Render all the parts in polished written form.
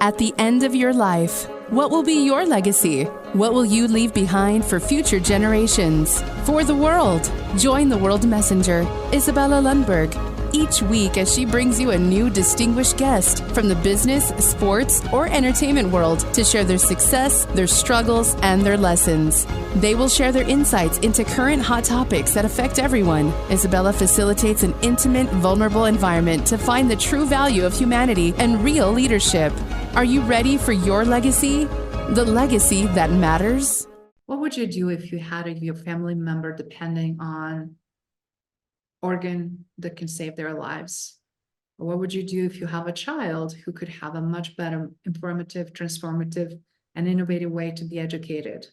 At the end of your life, what will be your legacy? What will you leave behind for future generations? For the world, join the World Messenger, Isabella Lundberg, each week as she brings you a new distinguished guest from the business, sports, or entertainment world to share their success, their struggles, and their lessons. They will share their insights into current hot topics that affect everyone. Isabella facilitates an intimate, vulnerable environment to find the true value of humanity and real leadership. Are you ready for your legacy? The legacy that matters? What would you do if you had your family member depending on organ that can save their lives? Or what would you do if you have a child who could have a much better, informative, transformative, and innovative way to be educated?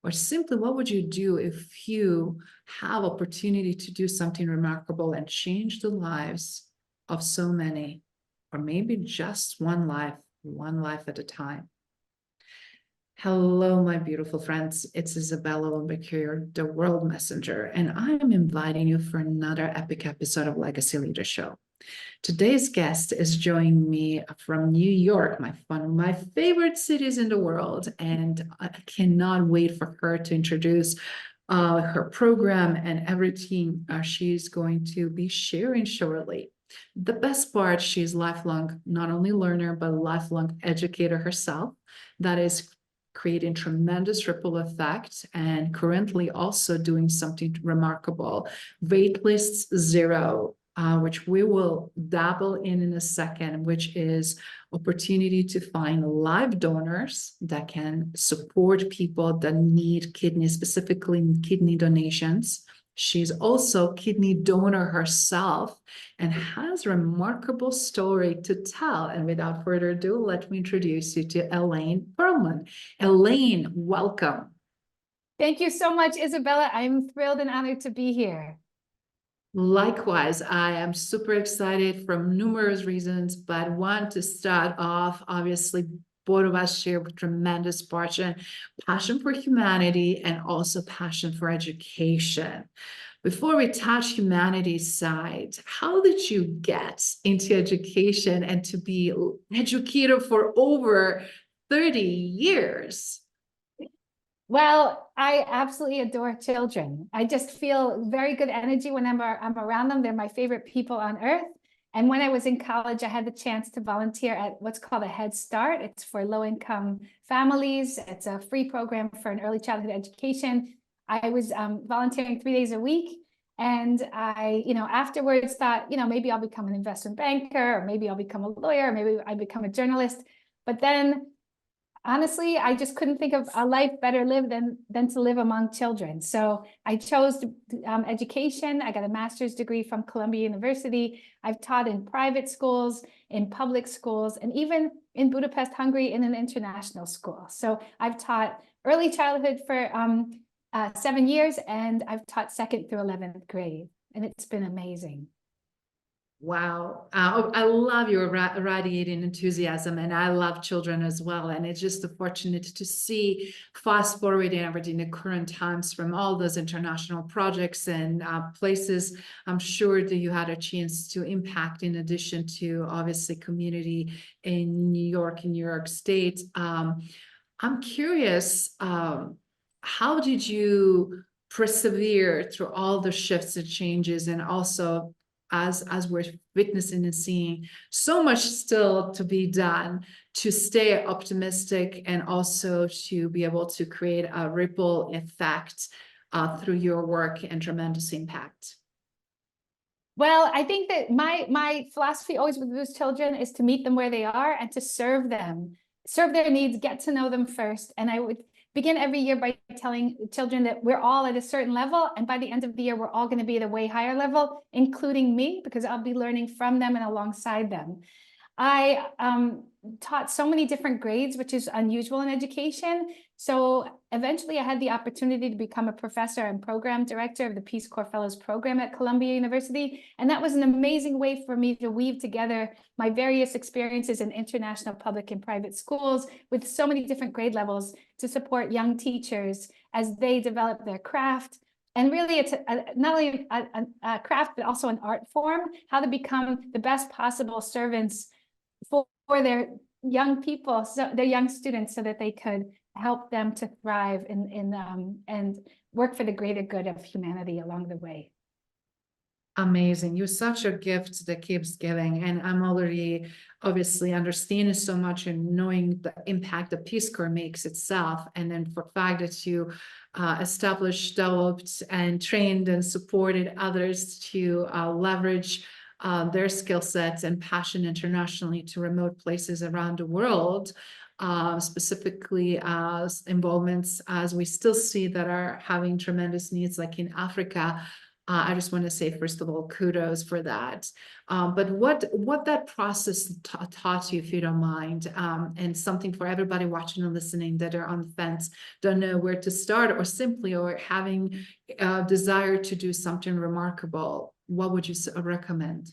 Or simply, what would you do if you have opportunity to do something remarkable and change the lives of so many, or maybe just one life at a time? Hello, my beautiful friends. It's Isabella Lundberg here, the World Messenger, and I'm inviting you for another epic episode of Legacy Leader Show. Today's guest is joining me from New York, one of my favorite cities in the world, and I cannot wait for her to introduce her program and everything she's going to be sharing shortly. The best part, she's lifelong, not only learner, but lifelong educator herself. That is creating tremendous ripple effect and currently also doing something remarkable, Waitlist Zero, which we will dabble in a second, which is opportunity to find live donors that can support people that need kidneys, specifically kidney donations. She's also kidney donor herself and has a remarkable story to tell. And without further ado, let me introduce you to Elaine Perlman. Elaine, welcome. Thank you so much, Isabella. I'm thrilled and honored to be here. Likewise, I am super excited for numerous reasons, but want to start off, obviously, both of us share tremendous passion for humanity and also passion for education. Before we touch humanity's side, how did you get into education and to be educator for over 30 years? Well, I absolutely adore children. I just feel very good energy when I'm around them. They're my favorite people on earth. And when I was in college, I had the chance to volunteer at what's called a Head Start. It's for low-income families. It's a free program for an early childhood education. I was volunteering 3 days a week. And I, afterwards thought, maybe I'll become an investment banker, or maybe I'll become a lawyer, or maybe I become a journalist. But then honestly, I just couldn't think of a life better lived than to live among children. So I chose education. I got a master's degree from Columbia University. I've taught in private schools, in public schools, and even in Budapest, Hungary, in an international school. So I've taught early childhood for 7 years, and I've taught 2nd through 11th grade, and it's been amazing. Wow. I love your radiating enthusiasm, and I love children as well. And it's just fortunate to see fast forwarding everything the current times from all those international projects and places. I'm sure that you had a chance to impact, in addition to obviously community in New York State. I'm curious, how did you persevere through all the shifts and changes, and also as we're witnessing and seeing so much still to be done, to stay optimistic and also to be able to create a ripple effect through your work and tremendous impact? Well, I think that my philosophy always with those children is to meet them where they are and to serve them, serve their needs, get to know them first. And I would begin every year by telling children that we're all at a certain level, and by the end of the year, we're all going to be at a way higher level, including me, because I'll be learning from them and alongside them. I taught so many different grades, which is unusual in education. So eventually I had the opportunity to become a professor and program director of the Peace Corps Fellows program at Columbia University. And that was an amazing way for me to weave together my various experiences in international public and private schools with so many different grade levels to support young teachers as they develop their craft. And really, it's not only a craft, but also an art form, how to become the best possible servants for their young people, so they're young students, so that they could help them to thrive and work for the greater good of humanity along the way. Amazing. You're such a gift that keeps giving. And I'm already obviously understanding so much and knowing the impact the Peace Corps makes itself. And then for the fact that you established, developed, and trained and supported others to leverage their skill sets and passion internationally to remote places around the world. Specifically as involvements as we still see that are having tremendous needs, like in Africa. I just want to say, first of all, kudos for that. But what that process taught you, if you don't mind, and something for everybody watching and listening that are on the fence, don't know where to start, or simply or having a desire to do something remarkable, what would you recommend?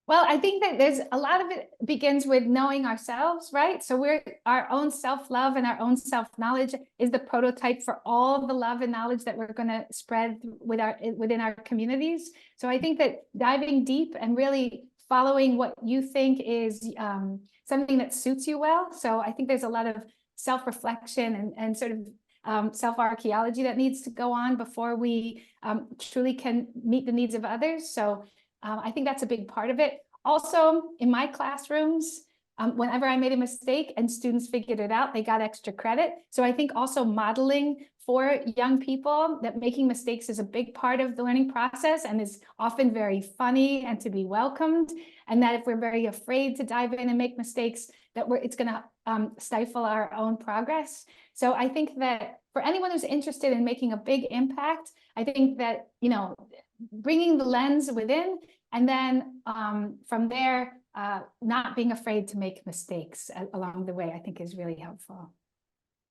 Well, I think that there's a lot of it begins with knowing ourselves, right? So our own self-love and our own self-knowledge is the prototype for all the love and knowledge that we're going to spread within our communities. So I think that diving deep and really following what you think is something that suits you well. So I think there's a lot of self-reflection and sort of self-archaeology that needs to go on before we truly can meet the needs of others. So I think that's a big part of it. Also, in my classrooms, whenever I made a mistake and students figured it out, they got extra credit. So I think also modeling for young people that making mistakes is a big part of the learning process and is often very funny and to be welcomed. And that if we're very afraid to dive in and make mistakes, that it's going to stifle our own progress. So I think that for anyone who's interested in making a big impact, I think that, bringing the lens within, and then from there, not being afraid to make mistakes along the way, I think is really helpful.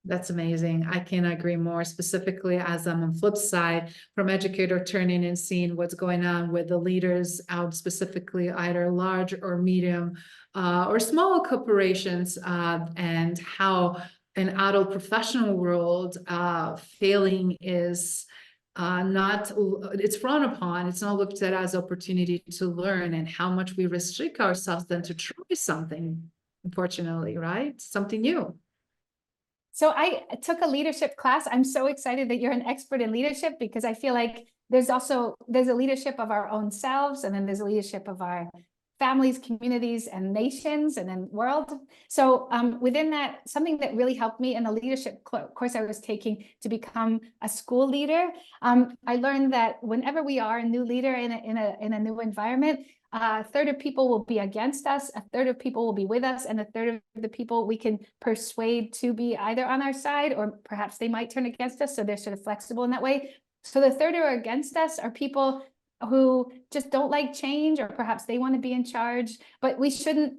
That's amazing. I cannot agree more, specifically as I'm on the flip side from educator turning and seeing what's going on with the leaders out, specifically either large or medium or small corporations, and how an adult professional world failing is it's frowned upon. It's not looked at as opportunity to learn, and how much we restrict ourselves then to try something, unfortunately, right? Something new. So I took a leadership class. I'm so excited that you're an expert in leadership, because I feel like there's a leadership of our own selves, and then there's a leadership of our families, communities, and nations, and then world. So within that, something that really helped me in a leadership course I was taking to become a school leader, I learned that whenever we are a new leader in a new environment, a third of people will be against us, a third of people will be with us, and a third of the people we can persuade to be either on our side, or perhaps they might turn against us. So they're sort of flexible in that way. So the third who are against us are people who just don't like change, or perhaps they want to be in charge. But we shouldn't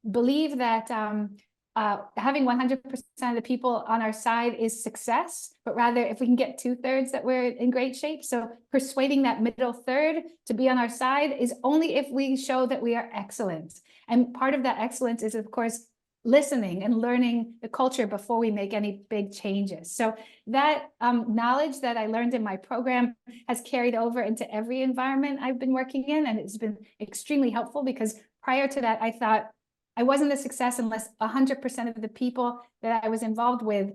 believe that having 100% of the people on our side is success, but rather if we can get 2/3, that we're in great shape. So persuading that middle third to be on our side is only if we show that we are excellent. And part of that excellence is, of course, listening and learning the culture before we make any big changes. So that knowledge that I learned in my program has carried over into every environment I've been working in, and it's been extremely helpful, because prior to that, I thought I wasn't a success unless 100% of the people that I was involved with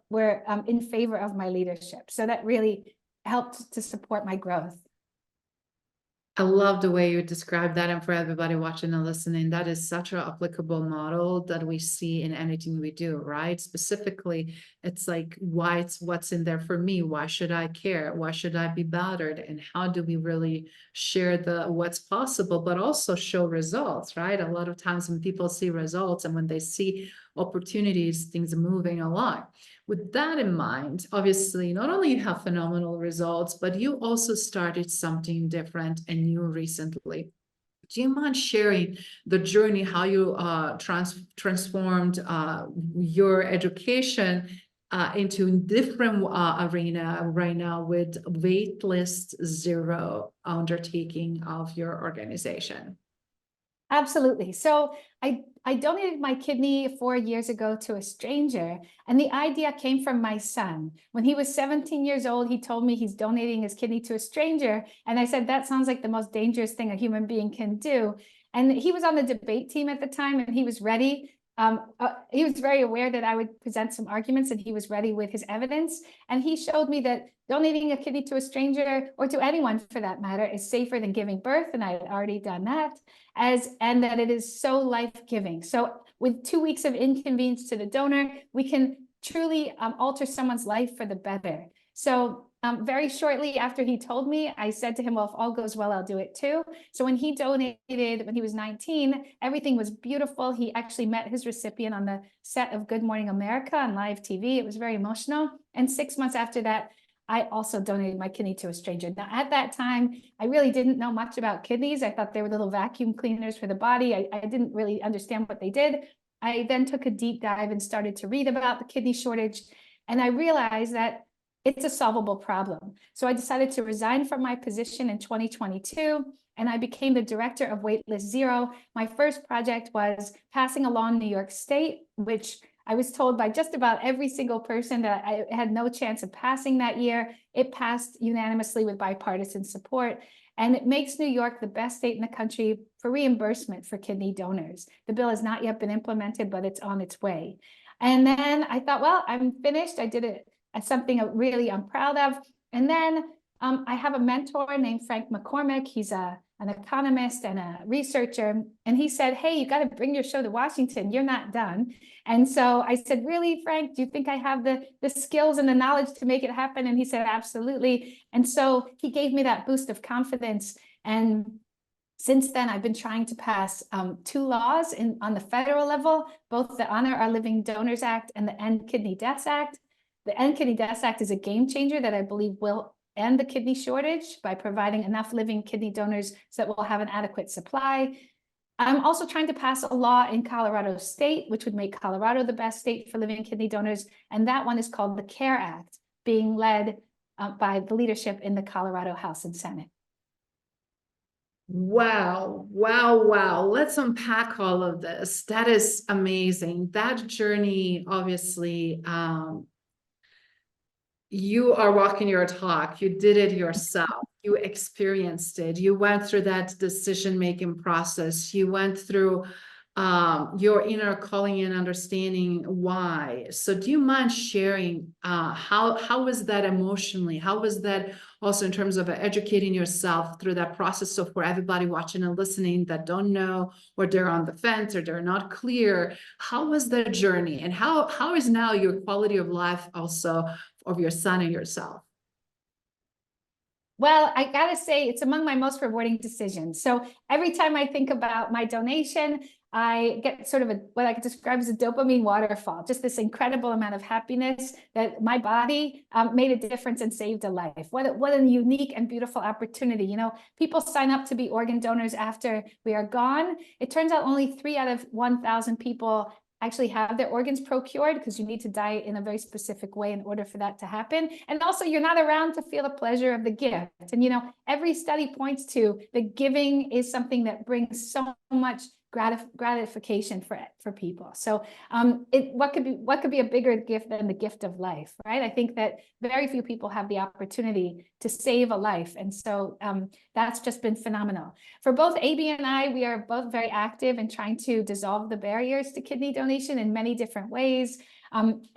were in favor of my leadership. So that really helped to support my growth. I love the way you describe that, and for everybody watching and listening, that is such an applicable model that we see in anything we do, right? Specifically, it's like, what's in there for me? Why should I care? Why should I be bothered? And how do we really share what's possible, but also show results, right? A lot of times when people see results and when they see opportunities, things are moving along. With that in mind, obviously, not only you have phenomenal results, but you also started something different and new recently. Do you mind sharing the journey, how you transformed your education into a different arena right now with Waitlist Zero undertaking of your organization? Absolutely. So I donated my kidney 4 years ago to a stranger, and the idea came from my son. When he was 17 years old, he told me he's donating his kidney to a stranger, and I said, that sounds like the most dangerous thing a human being can do. And he was on the debate team at the time, and he was ready he was very aware that I would present some arguments, and he was ready with his evidence. And he showed me that donating a kidney to a stranger, or to anyone for that matter, is safer than giving birth. And I had already done that, and that it is so life-giving. So with 2 weeks of inconvenience to the donor, we can truly alter someone's life for the better. So very shortly after he told me, I said to him, well, if all goes well, I'll do it too. So when he donated, when he was 19, everything was beautiful. He actually met his recipient on the set of Good Morning America on live TV. It was very emotional. And 6 months after that, I also donated my kidney to a stranger. Now, at that time, I really didn't know much about kidneys. I thought they were little vacuum cleaners for the body. I didn't really understand what they did. I then took a deep dive and started to read about the kidney shortage. And I realized that it's a solvable problem. So I decided to resign from my position in 2022, and I became the director of Waitlist Zero. My first project was passing a law in New York State, which I was told by just about every single person that I had no chance of passing that year. It passed unanimously with bipartisan support, and it makes New York the best state in the country for reimbursement for kidney donors. The bill has not yet been implemented, but it's on its way. And then I thought, well, I'm finished. I did it as something really I'm proud of. And then I have a mentor named Frank McCormick. He's an economist and a researcher. And he said, hey, you got to bring your show to Washington. You're not done. And so I said, really, Frank, do you think I have the skills and the knowledge to make it happen? And he said, absolutely. And so he gave me that boost of confidence. And since then, I've been trying to pass 2 laws on the federal level, both the Honor Our Living Donors Act and the End Kidney Deaths Act. The End Kidney Deaths Act is a game changer that I believe will end the kidney shortage by providing enough living kidney donors so that we'll have an adequate supply. I'm also trying to pass a law in Colorado State, which would make Colorado the best state for living kidney donors. And that one is called the CARE Act, being led by the leadership in the Colorado House and Senate. Wow, wow, wow. Let's unpack all of this. That is amazing. That journey, obviously, you are walking your talk. You did it yourself. You experienced it. You went through that decision-making process. You went through your inner calling and understanding why. So do you mind sharing how was that emotionally? How was that also in terms of educating yourself through that process? So for everybody watching and listening that don't know, or they're on the fence, or they're not clear, how was the journey? And how is now your quality of life also of your son and yourself? Well, I gotta say, it's among my most rewarding decisions. So every time I think about my donation, I get sort of what I could describe as a dopamine waterfall, just this incredible amount of happiness that my body made a difference and saved a life. What a unique and beautiful opportunity. You know, people sign up to be organ donors after we are gone. It turns out only 3 out of 1,000 people actually have their organs procured, because you need to die in a very specific way in order for that to happen. And also, you're not around to feel the pleasure of the gift. And, you know, every study points to the giving is something that brings so much gratification for people. So what could be a bigger gift than the gift of life, right? I think that very few people have the opportunity to save a life. And so that's just been phenomenal. For both AB and I, we are both very active in trying to dissolve the barriers to kidney donation in many different ways.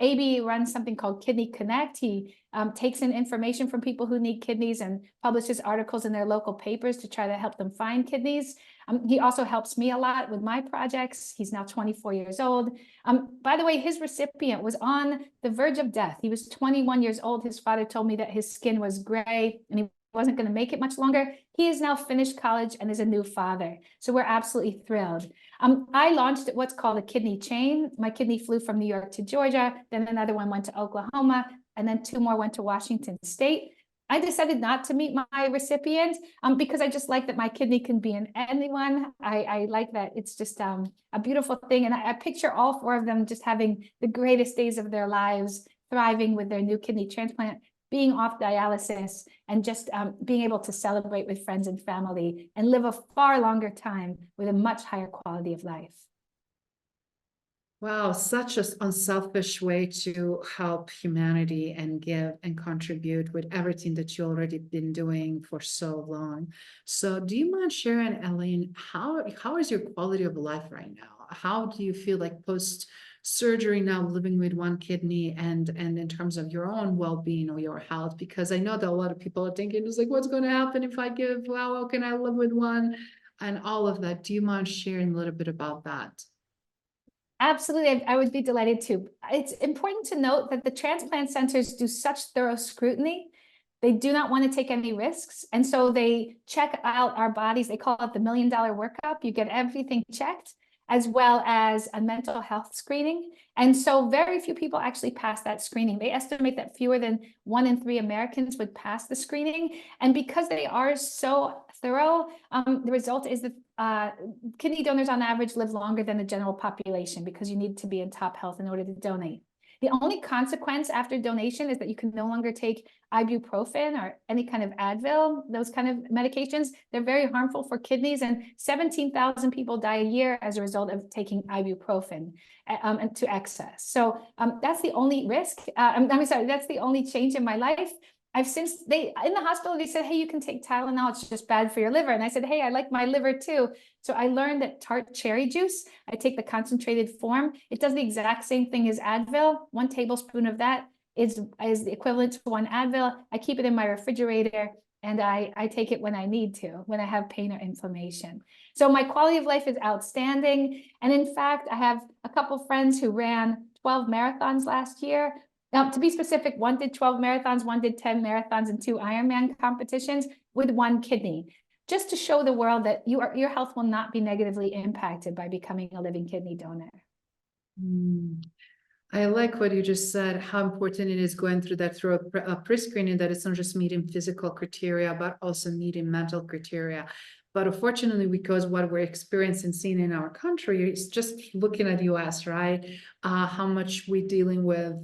AB runs something called Kidney Connect. He takes in information from people who need kidneys and publishes articles in their local papers to try to help them find kidneys. He also helps me a lot with my projects. He's now 24 years old. By the way, his recipient was on the verge of death. He was 21 years old. His father told me that his skin was gray and he wasn't going to make it much longer. He has now finished college and is a new father. So we're absolutely thrilled. I launched what's called a kidney chain. My kidney flew from New York to Georgia, then another one went to Oklahoma, and then 2 more went to Washington State. I decided not to meet my recipient because I just like that my kidney can be in anyone. I like that it's just a beautiful thing. And I picture all 4 of them just having the greatest days of their lives, thriving with their new kidney transplant, being off dialysis, and just being able to celebrate with friends and family and live a far longer time with a much higher quality of life. Wow, such an unselfish way to help humanity and give and contribute with everything that you already been doing for so long. So do you mind sharing, Elaine, how is your quality of life right now? How do you feel like post surgery now living with one kidney and in terms of your own well-being or your health? Because I know that a lot of people are thinking, it's like, what's going to happen if I give, well, how can I live with one? And all of that. Do you mind sharing a little bit about that? Absolutely, I would be delighted to. It's important to note that the transplant centers do such thorough scrutiny. They do not want to take any risks. And so they check out our bodies. They call it the $1 million workup. You get everything checked, as well as a mental health screening. And so very few people actually pass that screening. They estimate that fewer than 1 in 3 Americans would pass the screening. And because they are so thorough, the result is that kidney donors on average live longer than the general population because you need to be in top health in order to donate. The only consequence after donation is that you can no longer take ibuprofen or any kind of Advil, those kind of medications. They're very harmful for kidneys, and 17,000 people die a year as a result of taking ibuprofen to excess. So that's the only risk. I'm sorry, that's the only change in my life. I've since in the hospital, they said, hey, you can take Tylenol, it's just bad for your liver. And I said, hey, I like my liver too. So I learned that tart cherry juice, I take the concentrated form. It does the exact same thing as Advil. 1 tablespoon of that is the equivalent to 1 Advil. I keep it in my refrigerator and I take it when I need to, when I have pain or inflammation. So my quality of life is outstanding. And in fact, I have a couple friends who ran 12 marathons last year. Now, to be specific, one did 12 marathons, one did 10 marathons and 2 Ironman competitions with 1 kidney, just to show the world that your health will not be negatively impacted by becoming a living kidney donor. I like what you just said, how important it is going through that through a pre-screening, that it's not just meeting physical criteria, but also meeting mental criteria. But unfortunately, because what we're experiencing, seeing in our country, is just looking at US, right? How much we're dealing with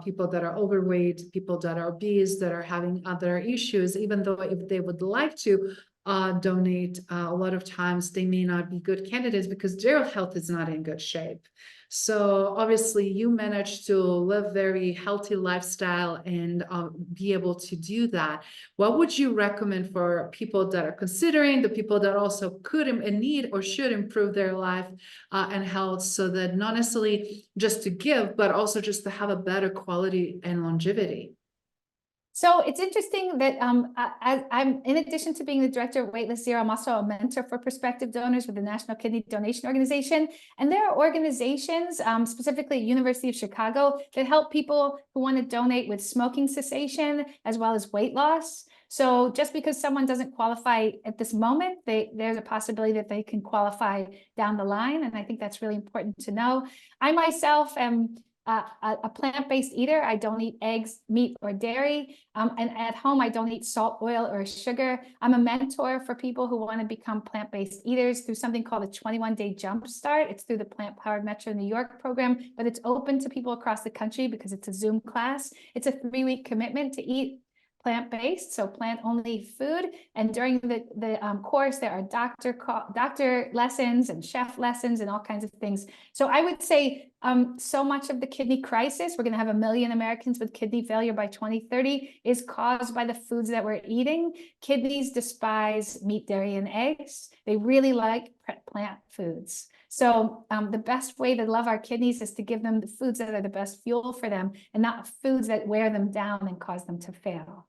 people that are overweight, people that are obese, that are having other issues, even though if they would like to donate, a lot of times they may not be good candidates because their health is not in good shape. So obviously you managed to live very healthy lifestyle and be able to do that. What would you recommend for people that are considering, the people that also could and need or should improve their life and health, so that not necessarily just to give, but also just to have a better quality and longevity? So it's interesting that I'm, in addition to being the director of Waitlist Zero, I'm also a mentor for prospective donors with the National Kidney Donation Organization. And there are organizations, specifically University of Chicago, that help people who want to donate with smoking cessation as well as weight loss. So just because someone doesn't qualify at this moment, there's a possibility that they can qualify down the line. And I think that's really important to know. I myself am a plant-based eater. I don't eat eggs, meat, or dairy. And at home, I don't eat salt, oil, or sugar. I'm a mentor for people who want to become plant-based eaters through something called a 21-day Jumpstart. It's through the Plant Powered Metro New York program, but it's open to people across the country because it's a Zoom class. It's a 3-week commitment to eat plant-based, so plant-only food. And during the course, there are doctor lessons and chef lessons and all kinds of things. So I would say so much of the kidney crisis, we're going to have 1 million Americans with kidney failure by 2030, is caused by the foods that we're eating. Kidneys despise meat, dairy, and eggs. They really like plant foods. So the best way to love our kidneys is to give them the foods that are the best fuel for them and not foods that wear them down and cause them to fail.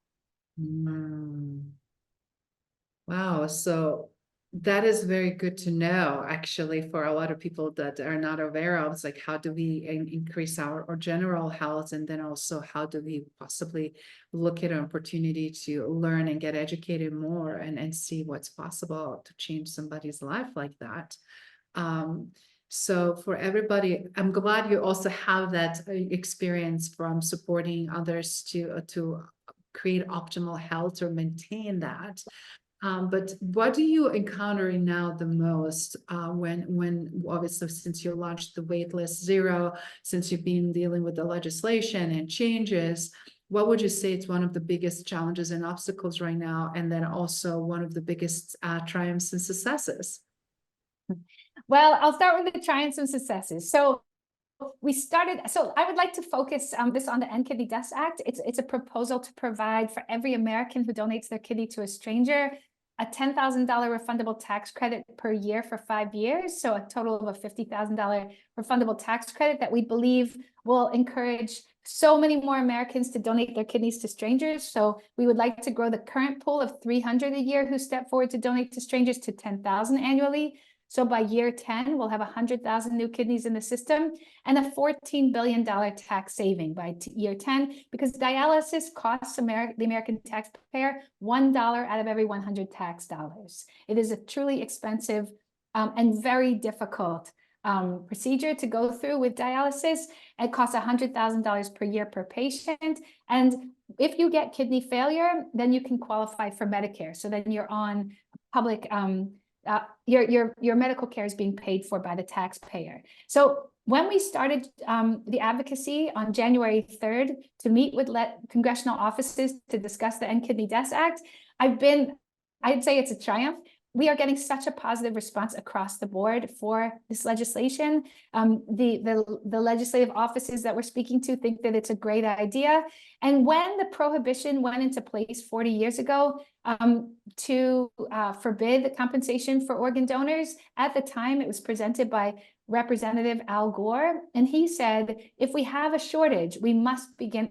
Wow, so that is very good to know, actually, for a lot of people that are not aware of. It's like, how do we increase our general health? And then also, how do we possibly look at an opportunity to learn and get educated more and see what's possible to change somebody's life like that? So for everybody, I'm glad you also have that experience from supporting others to create optimal health or maintain that. But what do you encounter now the most when obviously, since you launched the Waitlist Zero, since you've been dealing with the legislation and changes, what would you say is one of the biggest challenges and obstacles right now, and then also one of the biggest triumphs and successes? Well, I'll start with the triumphs and successes. So we started, so I would like to focus this on the End Kidney Deaths Act. It's a proposal to provide for every American who donates their kidney to a stranger a $10,000 refundable tax credit per year for 5 years. So a total of a $50,000 refundable tax credit that we believe will encourage so many more Americans to donate their kidneys to strangers. So we would like to grow the current pool of 300 a year who step forward to donate to strangers to 10,000 annually. So by year 10, we'll have 100,000 new kidneys in the system and a $14 billion tax saving by year 10, because dialysis costs the American taxpayer $1 out of every 100 tax dollars. It is a truly expensive and very difficult procedure to go through with dialysis. It costs $100,000 per year per patient. And if you get kidney failure, then you can qualify for Medicare. So then you're on public your medical care is being paid for by the taxpayer. So when we started the advocacy on January 3rd to meet with congressional offices to discuss the End Kidney Deaths Act, I'd say it's a triumph. We are getting such a positive response across the board for this legislation. The legislative offices that we're speaking to think that it's a great idea. And when the prohibition went into place 40 years ago to forbid the compensation for organ donors, at the time it was presented by Representative Al Gore. And he said, if we have a shortage, we must begin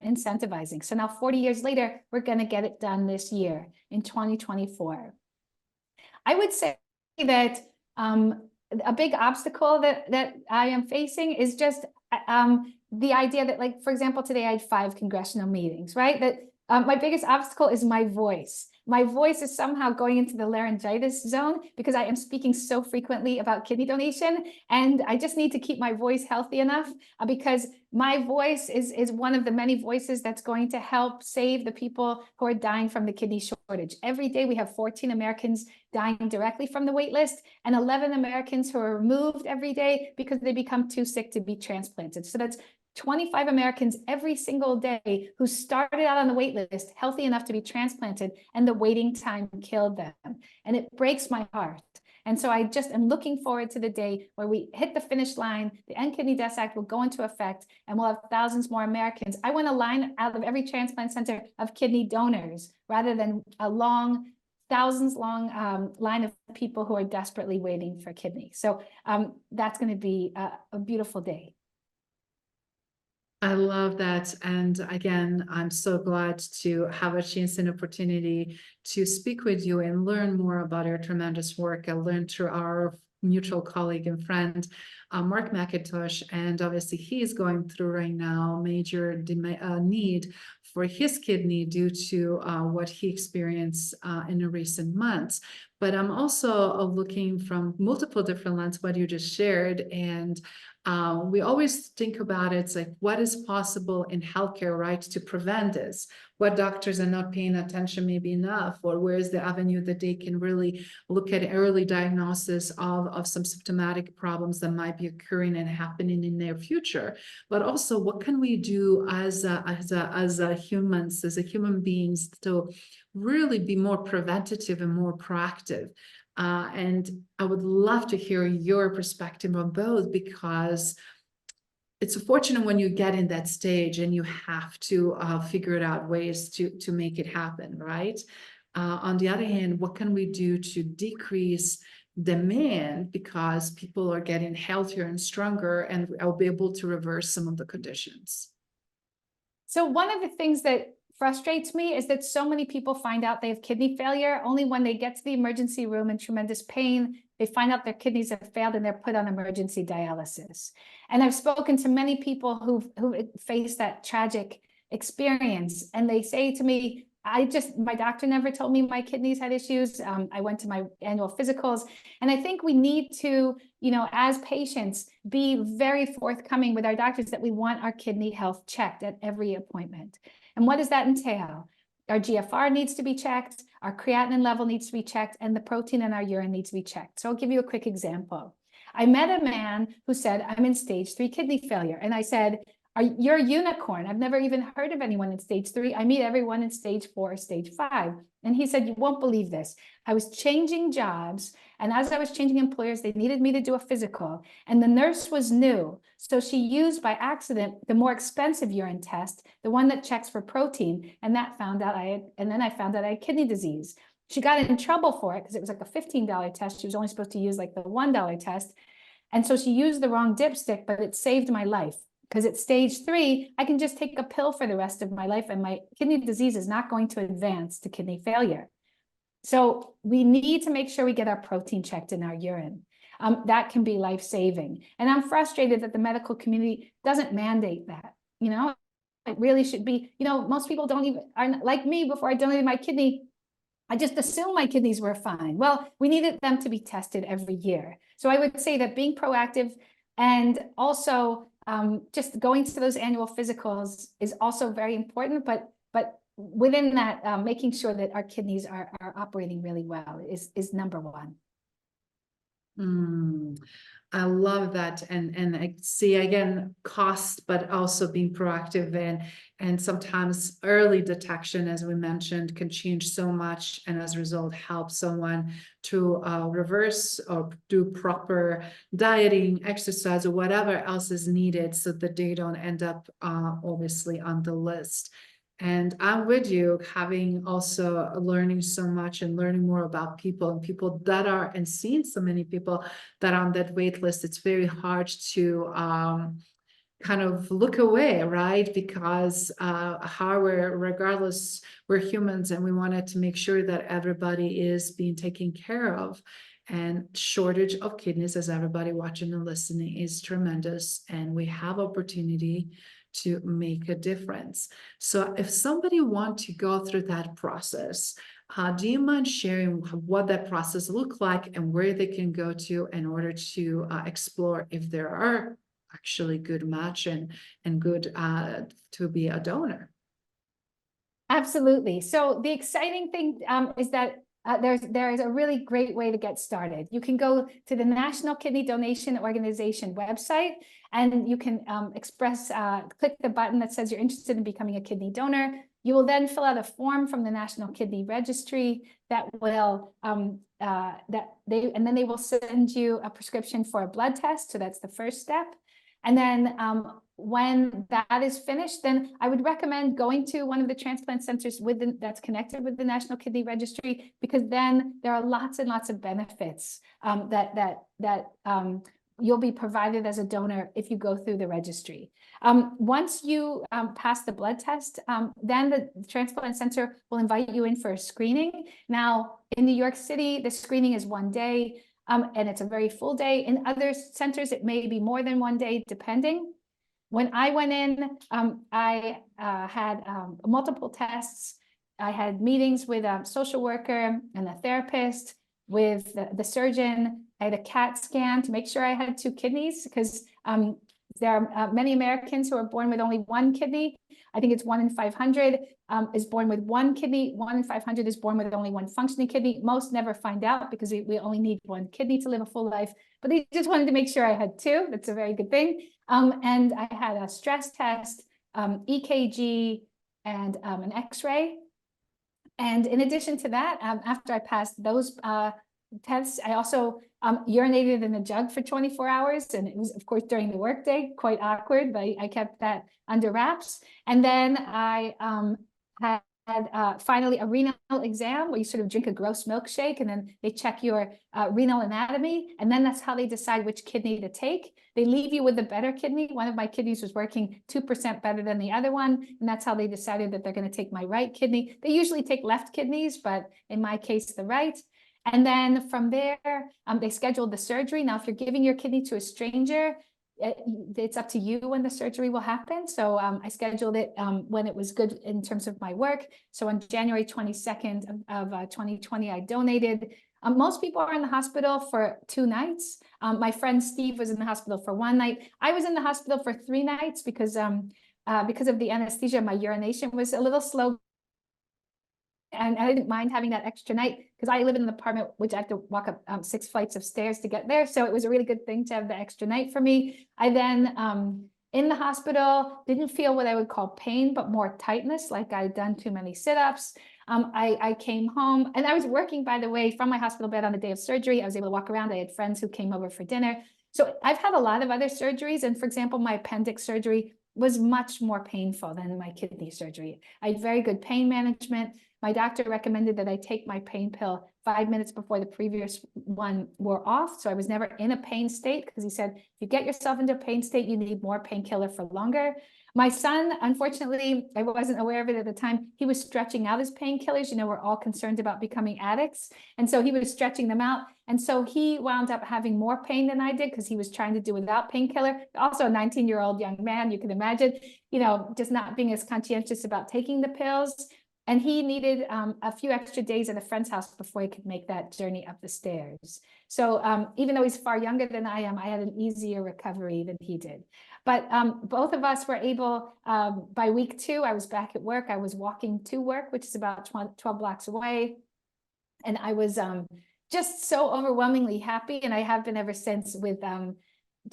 incentivizing. So now 40 years later, we're going to get it done this year in 2024. I would say that a big obstacle that I am facing is just the idea that, like, for example, today I had 5 congressional meetings, right? That my biggest obstacle is my voice. My voice is somehow going into the laryngitis zone because I am speaking so frequently about kidney donation. And I just need to keep my voice healthy enough because my voice is one of the many voices that's going to help save the people who are dying from the kidney shortage. Every day we have 14 Americans dying directly from the wait list and 11 Americans who are removed every day because they become too sick to be transplanted. So that's 25 Americans every single day who started out on the wait list healthy enough to be transplanted, and the waiting time killed them. And it breaks my heart. And so I just am looking forward to the day where we hit the finish line, the End Kidney Deaths Act will go into effect, and we'll have thousands more Americans. I want a line out of every transplant center of kidney donors rather than a thousands long line of people who are desperately waiting for kidneys. So that's going to be a beautiful day. I love that. And again, I'm so glad to have a chance and opportunity to speak with you and learn more about your tremendous work. I learned through our mutual colleague and friend, Mark McIntosh, and obviously he is going through right now major need for his kidney due to what he experienced in the recent months. But I'm also looking from multiple different lenses, what you just shared, and we always think about it, it's like, what is possible in healthcare, right, to prevent this? What doctors are not paying attention maybe enough, or where's the avenue that they can really look at early diagnosis of some symptomatic problems that might be occurring and happening in their future. But also, what can we do as humans, as human beings, to really be more preventative and more proactive? And I would love to hear your perspective on both, because it's unfortunate when you get in that stage and you have to figure out ways to make it happen, right? On the other hand, what can we do to decrease demand because people are getting healthier and stronger, and I'll be able to reverse some of the conditions? So one of the things that frustrates me is that so many people find out they have kidney failure only when they get to the emergency room in tremendous pain. They find out their kidneys have failed and they're put on emergency dialysis. And I've spoken to many people who face that tragic experience, and they say to me, my doctor never told me my kidneys had issues. I went to my annual physicals, and I think we need to, as patients, be very forthcoming with our doctors that we want our kidney health checked at every appointment. And what does that entail? Our GFR needs to be checked, our creatinine level needs to be checked, and the protein in our urine needs to be checked. So I'll give you a quick example. I met a man who said, I'm in stage 3 kidney failure. And I said, You're a unicorn. I've never even heard of anyone in stage 3. I meet everyone in stage 4 or stage 5. And he said, you won't believe this. I was changing jobs. And as I was changing employers, they needed me to do a physical. And the nurse was new. So she used by accident the more expensive urine test, the one that checks for protein. And then I found out I had kidney disease. She got in trouble for it because it was like a $15 test. She was only supposed to use like the $1 test. And so she used the wrong dipstick, but it saved my life. Because at stage 3, I can just take a pill for the rest of my life and my kidney disease is not going to advance to kidney failure. So we need to make sure we get our protein checked in our urine. That can be life-saving. And I'm frustrated that the medical community doesn't mandate that. You know, it really should be, you know, most people are like me. Before I donated my kidney, I just assumed my kidneys were fine. Well, we needed them to be tested every year. So I would say that being proactive and also just going to those annual physicals is also very important, but within that, making sure that our kidneys are operating really well is number one. I love that. And I see again, cost, but also being proactive and sometimes early detection, as we mentioned, can change so much. And as a result, help someone to reverse or do proper dieting, exercise, or whatever else is needed so that they don't end up obviously on the list. And I'm with you, having also learning so much and learning more about people and people that are, and seeing so many people that are on that wait list. It's very hard to kind of look away, right? Because regardless, we're humans and we wanted to make sure that everybody is being taken care of. And shortage of kidneys, as everybody watching and listening, is tremendous. And we have opportunity to make a difference. So if somebody wants to go through that process, do you mind sharing what that process looks like and where they can go to in order to explore if there are actually good match and good to be a donor? Absolutely. So the exciting thing is that there is a really great way to get started. You can go to the National Kidney Donation Organization website, and you can click the button that says you're interested in becoming a kidney donor. You will then fill out a form from the National Kidney Registry that will and then they will send you a prescription for a blood test. So that's the first step. And then when that is finished, then I would recommend going to one of the transplant centers that's connected with the National Kidney Registry, because then there are lots and lots of benefits that you'll be provided as a donor if you go through the registry. Once you pass the blood test, then the transplant center will invite you in for a screening. Now, in New York City, the screening is 1 day. And it's a very full day. In other centers, it may be more than 1 day, depending. When I went in, I had multiple tests. I had meetings with a social worker and a therapist, with the surgeon. I had a CAT scan to make sure I had 2 kidneys, because there are many Americans who are born with only 1 kidney. I think it's 1 in 500 is born with 1 kidney. 1 in 500 is born with only 1 functioning kidney. Most never find out because we only need 1 kidney to live a full life. But they just wanted to make sure I had 2. That's a very good thing. And I had a stress test, EKG, and an X-ray. And in addition to that, after I passed those tests, I also urinated in a jug for 24 hours. And it was, of course, during the workday, quite awkward, but I kept that under wraps. And then I had finally a renal exam where you sort of drink a gross milkshake and then they check your renal anatomy. And then that's how they decide which kidney to take. They leave you with the better kidney. One of my kidneys was working 2% better than the other one. And that's how they decided that they're going to take my right kidney. They usually take left kidneys, but in my case, the right. And then from there, they scheduled the surgery. Now, if you're giving your kidney to a stranger, it's up to you when the surgery will happen. So I scheduled it when it was good in terms of my work. So on January 22nd of 2020, I donated. Most people are in the hospital for 2 nights. My friend Steve was in the hospital for 1 night. I was in the hospital for 3 nights because of the anesthesia, my urination was a little slow. And I didn't mind having that extra night because I live in an apartment which I have to walk up 6 flights of stairs to get there. So it was a really good thing to have the extra night for me. I then in the hospital, didn't feel what I would call pain, but more tightness, like I'd done too many sit-ups. I came home, and I was working, by the way, from my hospital bed on the day of surgery. I was able to walk around. I had friends who came over for dinner. So I've had a lot of other surgeries. And for example, my appendix surgery was much more painful than my kidney surgery. I had very good pain management. My doctor recommended that I take my pain pill 5 minutes before the previous one wore off. So I was never in a pain state, because he said, if you get yourself into a pain state, you need more painkiller for longer. My son, unfortunately, I wasn't aware of it at the time. He was stretching out his painkillers. You know, we're all concerned about becoming addicts. And so he was stretching them out. And so he wound up having more pain than I did, because he was trying to do without painkiller. Also a 19-year-old young man, you can imagine, you know, just not being as conscientious about taking the pills. And he needed a few extra days at a friend's house before he could make that journey up the stairs. So even though he's far younger than I am, I had an easier recovery than he did. But both of us were able, by week 2, I was back at work. I was walking to work, which is about 12 blocks away. And I was just so overwhelmingly happy. And I have been ever since with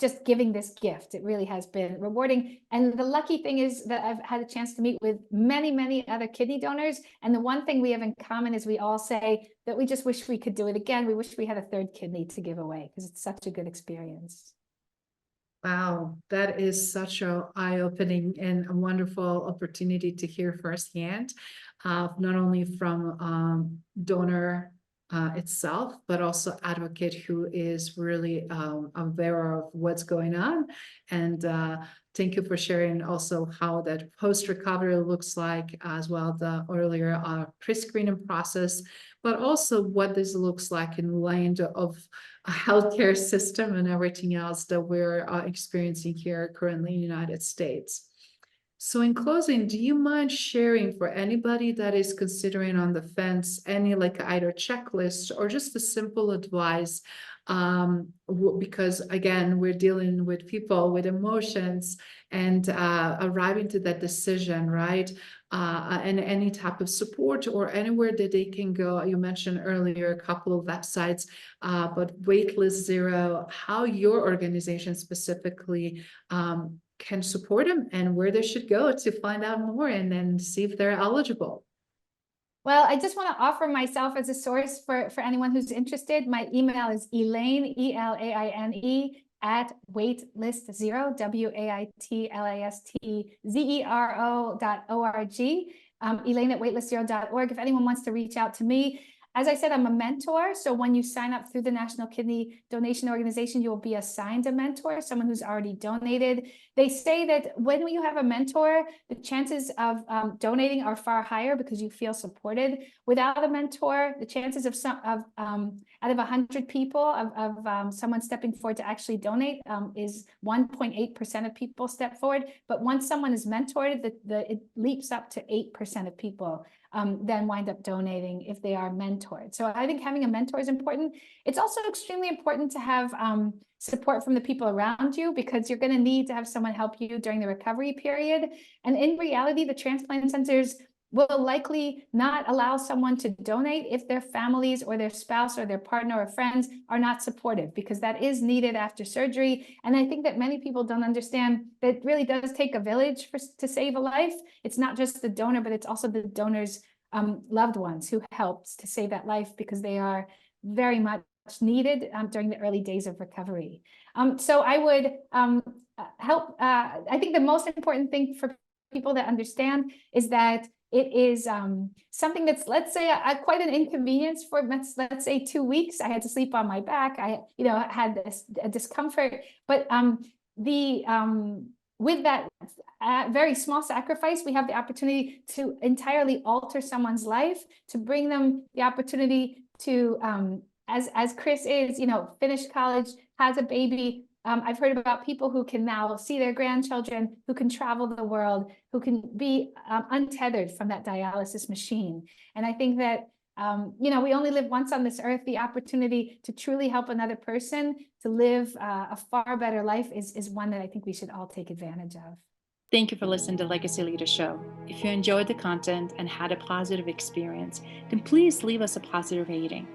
just giving this gift. It really has been rewarding. And the lucky thing is that I've had a chance to meet with many, many other kidney donors. And the one thing we have in common is we all say that we just wish we could do it again. We wish we had a 3rd kidney to give away, because it's such a good experience. Wow, that is such an eye-opening and a wonderful opportunity to hear firsthand, not only from donor itself, but also advocate who is really aware of what's going on. And thank you for sharing also how that post-recovery looks like, as well the earlier pre-screening process, but also what this looks like in light of a healthcare system and everything else that we're experiencing here currently in the United States. So in closing, do you mind sharing for anybody that is considering on the fence any like either checklist or just a simple advice? Because again, we're dealing with people with emotions and arriving to that decision, right? And any type of support or anywhere that they can go. You mentioned earlier a couple of websites, but Waitlist Zero, how your organization specifically can support them and where they should go to find out more and then see if they're eligible. Well, I just want to offer myself as a source for anyone who's interested. My email is Elaine, ELAINE, at Waitlist Zero, WAITLISTZERO.org. Elaine at waitlist0.org. If anyone wants to reach out to me, as I said, I'm a mentor. So when you sign up through the National Kidney Donation Organization, you will be assigned a mentor, someone who's already donated. They say that when you have a mentor, the chances of donating are far higher because you feel supported. Without a mentor, the chances of out of 100 people of someone stepping forward to actually donate is 1.8% of people step forward. But once someone is mentored, it leaps up to 8% of people then wind up donating if they are mentored. So I think having a mentor is important. It's also extremely important to have support from the people around you, because you're going to need to have someone help you during the recovery period. And in reality, the transplant centers will likely not allow someone to donate if their families or their spouse or their partner or friends are not supportive, because that is needed after surgery. And I think that many people don't understand that it really does take a village to save a life. It's not just the donor, but it's also the donor's loved ones who helps to save that life, because they are very much needed during the early days of recovery. So I would help. I think the most important thing for people to understand is that it is something that's, let's say, quite an inconvenience for, let's say, 2 weeks. I had to sleep on my back. I, had a discomfort, but with that very small sacrifice, we have the opportunity to entirely alter someone's life, to bring them the opportunity to, as Chris is, finished college, has a baby. I've heard about people who can now see their grandchildren, who can travel the world, who can be untethered from that dialysis machine. And I think that, we only live once on this earth. The opportunity to truly help another person to live a far better life is one that I think we should all take advantage of. Thank you for listening to Legacy Leader Show. If you enjoyed the content and had a positive experience, then please leave us a positive rating.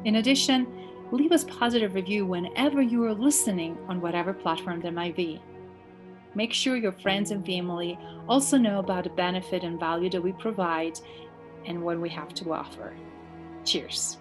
In addition, leave us a positive review whenever you are listening on whatever platform there might be. Make sure your friends and family also know about the benefit and value that we provide and what we have to offer. Cheers.